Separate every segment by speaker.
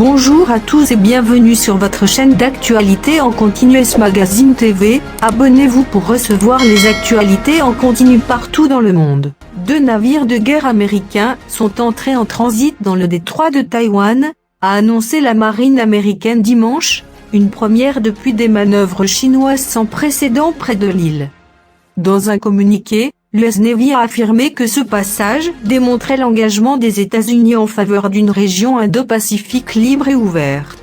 Speaker 1: Bonjour à tous et bienvenue sur votre chaîne d'actualité en continu S Magazine TV. Abonnez-vous pour recevoir les actualités en continu partout dans le monde. 2 navires de guerre américains sont entrés en transit dans le détroit de Taïwan, a annoncé la marine américaine dimanche, une première depuis des manœuvres chinoises sans précédent près de l'île. Dans un communiqué, l'US Navy a affirmé que ce passage démontrait l'engagement des États-Unis en faveur d'une région Indo-Pacifique libre et ouverte.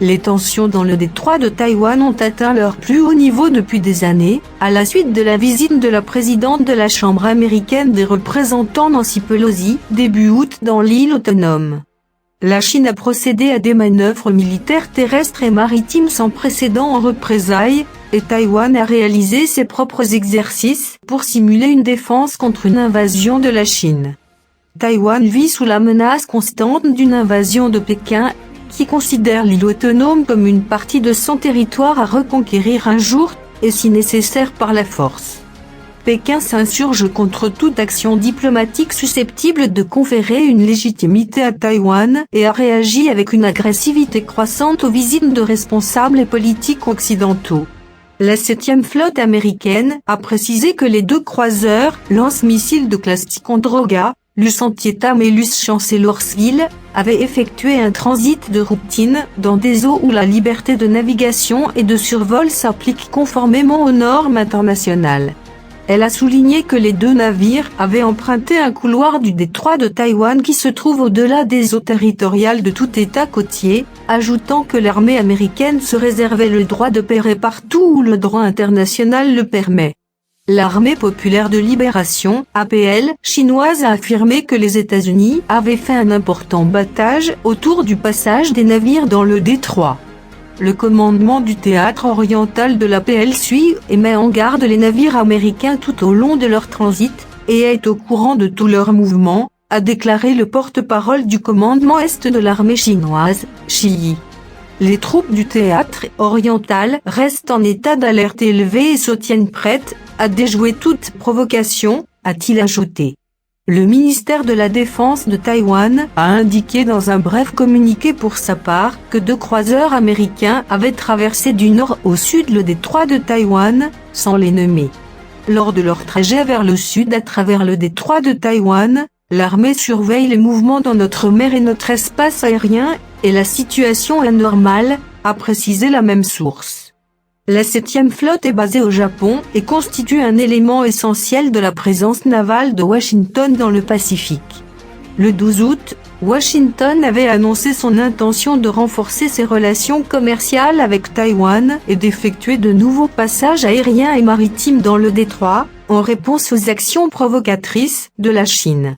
Speaker 1: Les tensions dans le détroit de Taïwan ont atteint leur plus haut niveau depuis des années, à la suite de la visite de la présidente de la Chambre américaine des représentants Nancy Pelosi, début août dans l'île autonome. La Chine a procédé à des manœuvres militaires terrestres et maritimes sans précédent en représailles, et Taïwan a réalisé ses propres exercices pour simuler une défense contre une invasion de la Chine. Taïwan vit sous la menace constante d'une invasion de Pékin, qui considère l'île autonome comme une partie de son territoire à reconquérir un jour, et si nécessaire par la force. Pékin s'insurge contre toute action diplomatique susceptible de conférer une légitimité à Taïwan et a réagi avec une agressivité croissante aux visites de responsables et politiques occidentaux. La 7e flotte américaine a précisé que les 2 croiseurs, lance-missiles de classe Ticonderoga, l'US Antietam et l'US Chancellorsville, avaient effectué un transit de routine dans des eaux où la liberté de navigation et de survol s'applique conformément aux normes internationales. Elle a souligné que les 2 navires avaient emprunté un couloir du détroit de Taïwan qui se trouve au-delà des eaux territoriales de tout État côtier, ajoutant que l'armée américaine se réservait le droit d'opérer partout où le droit international le permet. L'Armée populaire de libération, APL, chinoise a affirmé que les États-Unis avaient fait un important battage autour du passage des navires dans le détroit. Le commandement du théâtre oriental de l'APL suit et met en garde les navires américains tout au long de leur transit, et est au courant de tous leurs mouvements, a déclaré le porte-parole du commandement Est de l'armée chinoise, Shi Yi. Les troupes du théâtre oriental restent en état d'alerte élevée et se tiennent prêtes à déjouer toute provocation, a-t-il ajouté. Le ministère de la Défense de Taïwan a indiqué dans un bref communiqué pour sa part que 2 croiseurs américains avaient traversé du nord au sud le détroit de Taïwan, sans les nommer. Lors de leur trajet vers le sud à travers le détroit de Taïwan, l'armée surveille les mouvements dans notre mer et notre espace aérien, et la situation est normale, a précisé la même source. La 7e flotte est basée au Japon et constitue un élément essentiel de la présence navale de Washington dans le Pacifique. Le 12 août, Washington avait annoncé son intention de renforcer ses relations commerciales avec Taïwan et d'effectuer de nouveaux passages aériens et maritimes dans le détroit, en réponse aux actions provocatrices de la Chine.